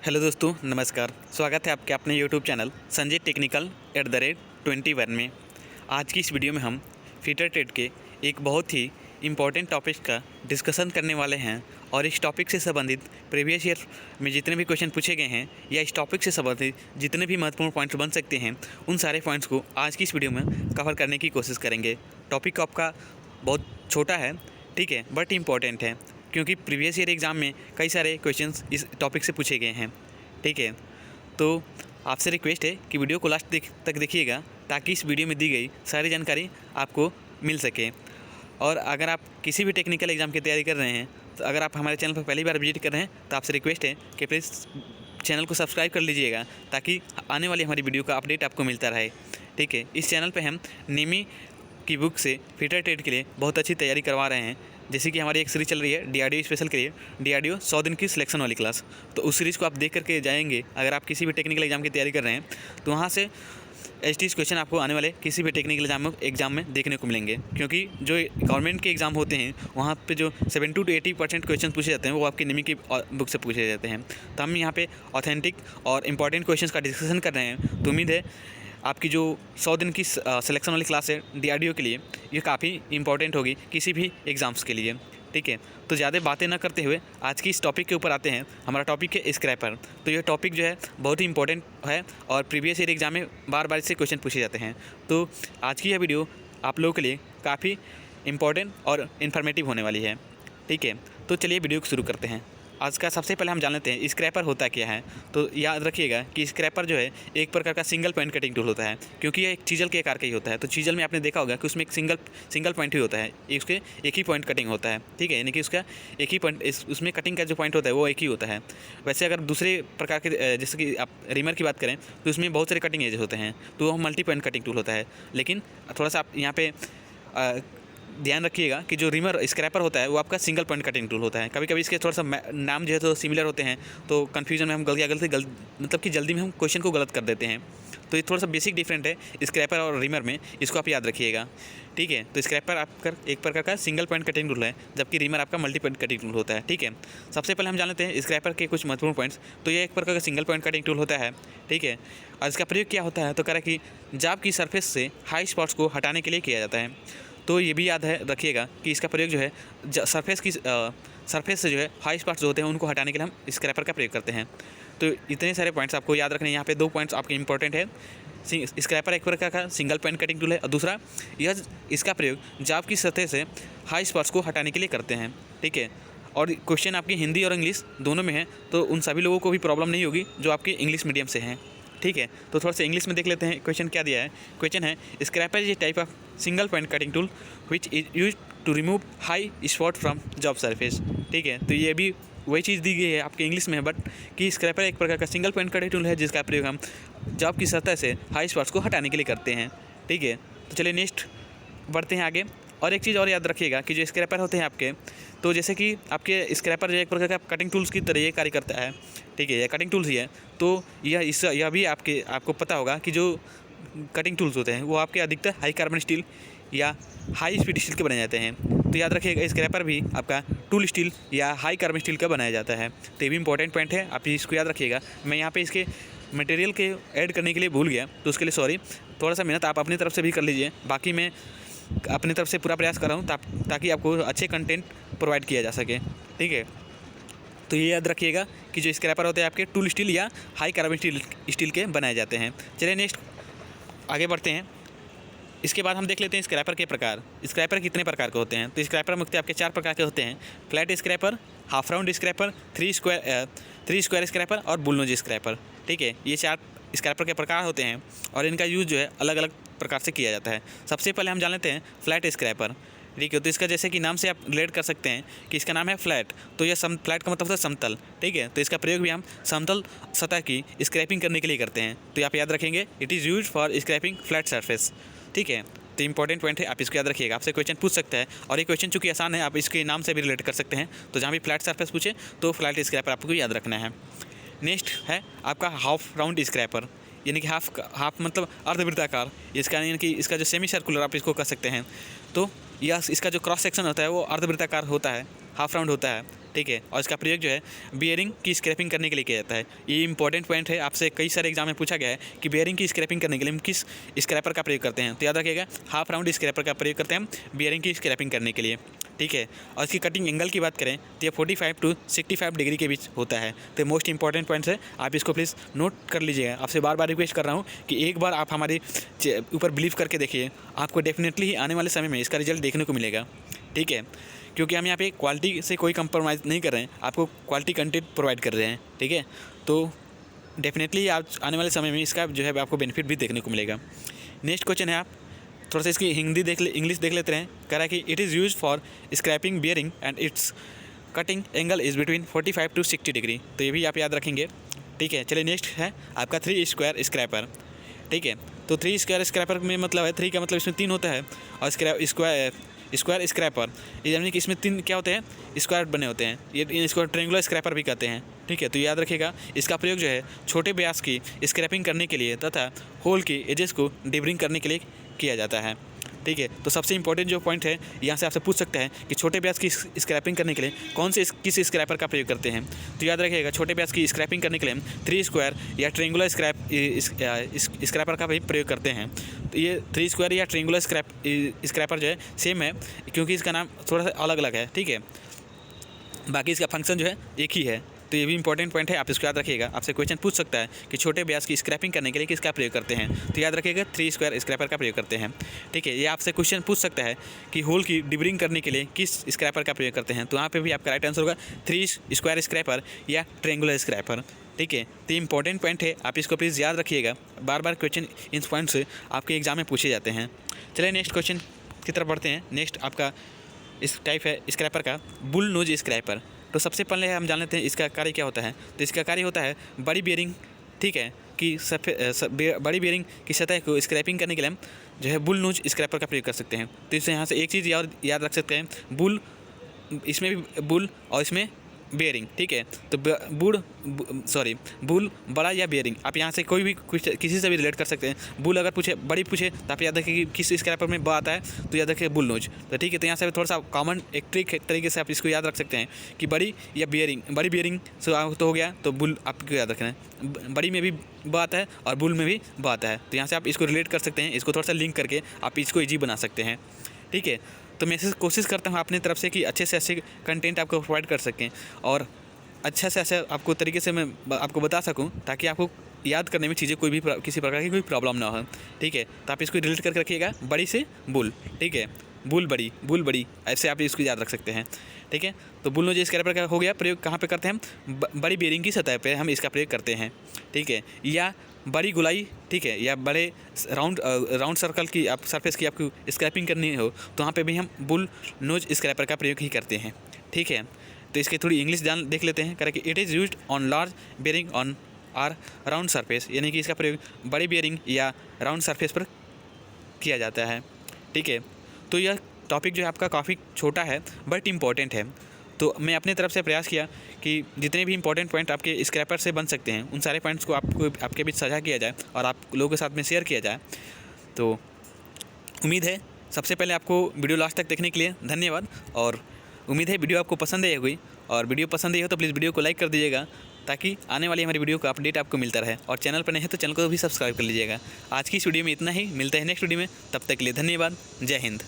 Hello दोस्तों, नमस्कार। स्वागत है आपके अपने यूट्यूब चैनल संजय टेक्निकल @21 में। आज की इस वीडियो में हम फीटर ट्रेड के एक बहुत ही इम्पॉर्टेंट टॉपिक का डिस्कशन करने वाले हैं और इस टॉपिक से संबंधित प्रीवियस ईयर में जितने भी क्वेश्चन पूछे गए हैं या इस टॉपिक से संबंधित जितने भी महत्वपूर्ण पॉइंट्स बन सकते हैं उन सारे पॉइंट्स को आज की इस वीडियो में कवर करने की कोशिश करेंगे। टॉपिक आपका बहुत छोटा है, ठीक है, बट इम्पॉर्टेंट है क्योंकि प्रीवियस ईयर एग्ज़ाम में कई सारे क्वेश्चंस इस टॉपिक से पूछे गए हैं, ठीक है। तो आपसे रिक्वेस्ट है कि वीडियो को लास्ट तक देखिएगा ताकि इस वीडियो में दी गई सारी जानकारी आपको मिल सके। और अगर आप किसी भी टेक्निकल एग्ज़ाम की तैयारी कर रहे हैं, तो अगर आप हमारे चैनल पर पहली बार विजिट कर रहे हैं तो आपसे रिक्वेस्ट है कि प्लीज़ चैनल को सब्सक्राइब कर लीजिएगा ताकि आने वाली हमारी वीडियो का अपडेट आपको मिलता रहे, ठीक है। इस चैनल पर हम नेमी की बुक से फीटर ट्रेड के लिए बहुत अच्छी तैयारी करवा रहे हैं। जैसे कि हमारी एक सीरीज चल रही है DRDO स्पेशल के लिए, DRDO 100 दिन की सिलेक्शन वाली क्लास। तो उस सीरीज़ को आप देख करके जाएंगे। अगर आप किसी भी टेक्निकल एग्जाम की तैयारी कर रहे हैं तो वहाँ से HTS क्वेश्चन आपको आने वाले किसी भी टेक्निकल एग्जाम में देखने को मिलेंगे, क्योंकि जो गवर्नमेंट के एग्ज़ाम होते हैं वहाँ पे जो 70 to 80% क्वेश्चन पूछे जाते हैं वो आपकी नेमी की बुक से पूछे जाते हैं। तो हम यहाँ पे ऑथेंटिक और इम्पॉर्टेंट क्वेश्चन का डिस्कशन कर रहे हैं। तो उम्मीद है आपकी जो 100 दिन की सिलेक्शन वाली क्लास है DRDO के लिए, ये काफ़ी इंपॉर्टेंट होगी किसी भी एग्ज़ाम्स के लिए, ठीक है। तो ज़्यादा बातें ना करते हुए आज की इस टॉपिक के ऊपर आते हैं। हमारा टॉपिक है स्क्रैपर। तो ये टॉपिक जो है बहुत ही इंपॉर्टेंट है और प्रीवियस ईयर एग्जाम में बार बार इससे क्वेश्चन पूछे जाते हैं। तो आज की यह वीडियो आप लोगों के लिए काफ़ी इंपॉर्टेंट और इन्फॉर्मेटिव होने वाली है, ठीक है। तो चलिए वीडियो को शुरू करते हैं। आज का सबसे पहले हम जान लेते हैं स्क्रैपर होता क्या है। तो याद रखिएगा कि स्क्रैपर जो है एक प्रकार का सिंगल पॉइंट कटिंग टूल होता है, क्योंकि ये एक चीजल के आकार का ही होता है। तो चीजल में आपने देखा होगा कि उसमें एक सिंगल पॉइंट ही होता है, उसके एक ही पॉइंट कटिंग होता है, ठीक है। यानी कि उसका एक ही पॉइंट, उसमें कटिंग का जो पॉइंट होता है वो एक ही होता है। वैसे अगर दूसरे प्रकार के जैसे कि आप रिमर की बात करें तो उसमें बहुत सारे कटिंग एजेस होते हैं, तो वो मल्टी पॉइंट कटिंग टूल होता है। लेकिन थोड़ा सा आप यहाँ पे ध्यान रखिएगा कि जो रिमर स्क्रैपर होता है वो आपका सिंगल पॉइंट कटिंग टूल होता है। कभी कभी इसके थोड़ा सा नाम जो है तो सिमिलर होते हैं, तो कन्फ्यूजन में हम मतलब कि जल्दी में हम क्वेश्चन को गलत कर देते हैं। तो ये थोड़ा सा बेसिक डिफरेंट है स्क्रैपर और रिमर में, इसको आप याद रखिएगा, ठीक है। तो स्क्रैपर आपका एक प्रकार का सिंगल पॉइंट कटिंग टूल है, जबकि रिमर आपका मल्टी पॉइंट कटिंग टूल होता है, ठीक है। सबसे पहले हम जान लेते हैं स्क्रैपर के कुछ महत्वपूर्ण पॉइंट्स। तो ये एक प्रकार का सिंगल पॉइंट कटिंग टूल होता है, ठीक है। और इसका प्रयोग क्या होता है, तो कह रहा है कि जाब की सरफेस से हाई स्पॉट्स को हटाने के लिए किया जाता है। तो ये भी याद है रखिएगा कि इसका प्रयोग जो है सरफेस से जो है हाई स्पॉट्स जो होते हैं उनको हटाने के लिए हम स्क्रैपर का प्रयोग करते हैं। तो इतने सारे पॉइंट्स आपको याद रखने हैं। यहाँ पे 2 पॉइंट्स आपके इंपॉर्टेंट है। स्क्रैपर एक प्रकार का सिंगल पॉइंट कटिंग टूल है और दूसरा इसका प्रयोग जाब की सतह से हाई स्पॉट्स को हटाने के लिए करते हैं, ठीक है। और क्वेश्चन आपकी हिंदी और इंग्लिश दोनों में है, तो उन सभी लोगों को भी प्रॉब्लम नहीं होगी जो आपके इंग्लिश मीडियम से हैं, ठीक है। तो थोड़ा सा इंग्लिश में देख लेते हैं क्वेश्चन क्या दिया है। क्वेश्चन है scraper is a type of single point cutting tool which is use to remove high spot from job surface, ठीक है। तो ये भी वही चीज़ दी गई है आपके इंग्लिश में है, बट कि स्क्रैपर एक प्रकार का सिंगल पॉइंट कटिंग टूल है जिसका प्रयोग हम जॉब की सतह से हाई स्पॉट्स को हटाने के लिए करते हैं, ठीक है। तो चलिए नेक्स्ट बढ़ते हैं आगे। और एक चीज़ और याद रखिएगा कि जो स्क्रैपर होते हैं आपके, तो जैसे कि आपके स्क्रैपर जो एक प्रकार का कटिंग टूल्स की तरह ये कार्य करता है, ठीक है। ये कटिंग टूल्स ही है। तो यह भी आपको पता होगा कि जो कटिंग टूल्स होते हैं वो आपके अधिकतर हाई कार्बन स्टील या हाई स्पीड स्टील के बनाए जाते हैं। तो याद रखिएगा स्क्रैपर भी आपका टूल स्टील या हाई कार्बन स्टील का बनाया जाता है। तो ये भी इंपॉर्टेंट पॉइंट है, आप इसको याद रखिएगा। मैं यहाँ पे इसके मटेरियल के ऐड करने के लिए भूल गया, तो उसके लिए सॉरी। थोड़ा सा मेहनत आप अपनी तरफ से भी कर लीजिए। बाकी मैं अपनी तरफ से पूरा प्रयास कर रहा हूँ ताकि आपको अच्छे कंटेंट प्रोवाइड किया जा सके, ठीक है। तो ये याद रखिएगा कि जो स्क्रैपर होते हैं आपके टूल स्टील या हाई कार्बन स्टील के बनाए जाते हैं। चलिए नेक्स्ट आगे बढ़ते हैं। इसके बाद हम देख लेते हैं स्क्रैपर के प्रकार। स्क्रैपर कितने प्रकार के होते हैं। तो स्क्रैपर मुख्यतः आपके 4 प्रकार के होते हैं। Flat scraper, half round scraper, three square scraper और बुलनोज स्क्रैपर, ठीक है। ये 4 स्क्रैपर के प्रकार होते हैं और इनका यूज़ जो है अलग अलग प्रकार से किया जाता है। सबसे पहले हम जान लेते हैं फ्लैट स्क्रैपर, ठीक है। तो इसका जैसे कि नाम से आप रिलेट कर सकते हैं कि इसका नाम है फ्लैट। तो यह फ्लैट का मतलब होता है समतल, ठीक है। तो इसका प्रयोग भी हम समतल सतह की स्क्रैपिंग करने के लिए करते हैं। तो आप याद रखेंगे it is use for scraping flat surface, ठीक है। तो इंपॉर्टेंट पॉइंट है, आप इसको याद रखिएगा। आपसे क्वेश्चन पूछ सकता है और ये क्वेश्चन चूँकि आसान है आप इसके नाम से भी रिलेट कर सकते हैं। तो जहाँ भी फ्लैट सरफेस पूछे तो फ्लैट स्क्रैपर आपको याद रखना है। नेक्स्ट है आपका हाफ राउंड स्क्रैपर, यानी कि हाफ मतलब अर्धवृत्ताकार। इसका यानी कि इसका जो सेमी सर्कुलर आप इसको कर सकते हैं। तो यह इसका जो क्रॉस सेक्शन होता है वो अर्धवृत्ताकार होता है, हाफ राउंड होता है, ठीक है। और इसका प्रयोग जो है बियरिंग की स्क्रैपिंग करने के लिए किया जाता है। ये इंपॉर्टेंट पॉइंट है, आपसे कई सारे एग्जाम में पूछा गया है कि बियरिंग की स्क्रैपिंग करने के लिए हम किस स्क्रैपर का प्रयोग करते हैं। तो याद रखिएगा, हाफ राउंड स्क्रैपर का प्रयोग करते हैं हम बियरिंग की स्क्रैपिंग करने के लिए, ठीक है। और इसकी कटिंग एंगल की बात करें तो ये 45 to 65 डिग्री के बीच होता है। तो मोस्ट इंपॉर्टेंट पॉइंट्स है, आप इसको प्लीज़ नोट कर लीजिएगा। आपसे बार बार रिक्वेस्ट कर रहा हूँ कि एक बार आप हमारे ऊपर बिलीव करके देखिए, आपको डेफिनेटली ही आने वाले समय में इसका रिजल्ट देखने को मिलेगा, ठीक है। क्योंकि हम यहाँ पे क्वालिटी से कोई कंप्रोमाइज़ नहीं कर रहे हैं, आपको क्वालिटी कंटेंट प्रोवाइड कर रहे हैं, ठीक है। तो डेफिनेटली आप आने वाले समय में इसका जो है आपको बेनिफिट भी देखने को मिलेगा। नेक्स्ट क्वेश्चन है, आप थोड़ा सा इसकी इंग्लिश देख लेते हैं। कह रहा है कि it is use for scraping bearing and its cutting angle is between 45 to 60 degree. तो ये भी आप याद रखेंगे, ठीक है। चलिए नेक्स्ट है आपका 3 स्क्वायर स्क्रैपर, ठीक है। तो 3 स्क्वायर स्क्रैपर में मतलब है, 3 का मतलब इसमें 3 होता है, और स्क्वायर स्क्रैपर यानी कि इसमें 3 क्या होते हैं, स्क्वायर बने होते हैं। ये इसको ट्रेंगुलर स्क्रैपर भी कहते हैं, ठीक है। तो याद रखिएगा, इसका प्रयोग जो है छोटे व्यास की स्क्रैपिंग करने के लिए तथा होल की एजेस को डिबरिंग करने के लिए किया जाता है, ठीक है। तो सबसे इंपॉर्टेंट जो पॉइंट है, यहाँ से आपसे पूछ सकता है कि छोटे व्यास की स्क्रैपिंग करने के लिए कौन से किस स्क्रैपर का प्रयोग करते हैं। तो याद रखिएगा, छोटे व्यास की स्क्रैपिंग करने के लिए हम 3 स्क्वायर या ट्रेंगुलर स्क्रैपर का भी प्रयोग करते हैं। तो ये 3 स्क्वायर या ट्रेंगुलर स्क्रैपर जो है सेम है, क्योंकि इसका नाम थोड़ा सा अलग अलग है, ठीक है। बाकी इसका फंक्शन जो है एक ही है। तो ये भी इंपॉर्टेंट पॉइंट है, आप इसको याद रखिएगा। आपसे क्वेश्चन पूछ सकता है कि छोटे व्यास की स्क्रैपिंग करने के लिए किसका प्रयोग करते हैं। तो याद रखिएगा, 3 स्क्वायर स्क्रैपर का प्रयोग करते हैं, ठीक है। ये आपसे क्वेश्चन पूछ सकता है कि होल की डिबरिंग करने के लिए किस स्क्रैपर का प्रयोग करते हैं। तो यहाँ पे भी आपका राइट आंसर होगा 3 स्क्वायर स्क्रैपर या ट्रेंगुलर स्क्रैपर, ठीक है। तो इंपॉर्टेंट पॉइंट है, आप इसको प्लीज़ याद रखिएगा। बार बार क्वेश्चन इन पॉइंट से आपके एग्जाम में पूछे जाते हैं। चलिए नेक्स्ट क्वेश्चन की तरफ बढ़ते हैं। नेक्स्ट आपका इस टाइप है स्क्रैपर का बुल नोज स्क्रैपर। तो सबसे पहले हम जान लेते हैं इसका कार्य क्या होता है। तो इसका कार्य होता है बड़ी बियरिंग, ठीक है, कि बड़ी बियरिंग की सतह को स्क्रैपिंग करने के लिए हम जो है बुल नोज स्क्रैपर का प्रयोग कर सकते हैं। तो इससे यहाँ से एक चीज़ याद रख सकते हैं, बुल, इसमें भी बुल और इसमें बेयरिंग, ठीक है। तो बुल बड़ा या बेयरिंग, आप यहाँ से कोई भी किसी से भी रिलेट कर सकते हैं। बुल अगर बड़ी पूछे तो आप याद रखिए कि किस स्क्रैपर में ब आता है, तो याद रखिए बुल नोज। तो ठीक है, तो यहाँ से थोड़ा सा कॉमन एक ट्रिक तरीके से आप इसको याद रख सकते हैं कि बड़ी या बेयरिंग, बड़ी बेयरिंग तो हो गया, तो बुल आपको याद रखना है। बड़ी में भी ब आता है और बुल में भी ब आता है, तो यहाँ से आप इसको रिलेट कर सकते हैं। इसको थोड़ा सा लिंक करके आप इसको ईजी बना सकते हैं, ठीक है। तो मैं कोशिश करता हूँ अपनी तरफ से कि अच्छे से अच्छे कंटेंट आपको प्रोवाइड कर सकें और अच्छा से अच्छा आपको तरीके से मैं आपको बता सकूं, ताकि आपको याद करने में चीज़ें किसी प्रकार की कोई प्रॉब्लम ना हो, ठीक है। तो आप इसको रिलेट करके रखिएगा, बड़ी से बुल, ठीक है, बुल बड़ी, ऐसे आप इसको याद रख सकते हैं, ठीक है। तो बुल नोज स्क्रैपर का हो गया प्रयोग, कहाँ पे करते हैं हम, बड़ी बेयरिंग की सतह पे हम इसका प्रयोग करते हैं, ठीक है। या बड़ी गुलाई, ठीक है, या बड़े राउंड सर्कल की आप सरफेस की आपको स्क्रैपिंग करनी हो, तो वहाँ पे भी हम बुल नोज स्क्रैपर का प्रयोग ही करते हैं, ठीक है। तो इसकी थोड़ी इंग्लिश देख लेते हैं। करें कि it is used on large bearing on or round surface, यानी कि इसका प्रयोग बड़ी बेयरिंग या राउंड सरफेस पर किया जाता है, ठीक है। तो यह टॉपिक जो है आपका काफ़ी छोटा है बट इम्पॉर्टेंट है। तो मैं अपने तरफ से प्रयास किया कि जितने भी इंपॉर्टेंट पॉइंट आपके स्क्रैपर से बन सकते हैं, उन सारे पॉइंट्स को आपके बीच साझा किया जाए और आप लोगों के साथ में शेयर किया जाए। तो उम्मीद है, सबसे पहले आपको वीडियो लास्ट तक देखने के लिए धन्यवाद, और उम्मीद है वीडियो आपको पसंद आई होगी। और वीडियो पसंद आई हो तो प्लीज़ वीडियो को लाइक कर दीजिएगा, ताकि आने वाली हमारी वीडियो का अपडेट आपको मिलता रहे। और चैनल पर नहीं है तो चैनल को भी सब्सक्राइब कर लीजिएगा। आज की इस वीडियो में इतना ही, मिलते हैं नेक्स्ट वीडियो में, तब तक के लिए धन्यवाद। जय हिंद।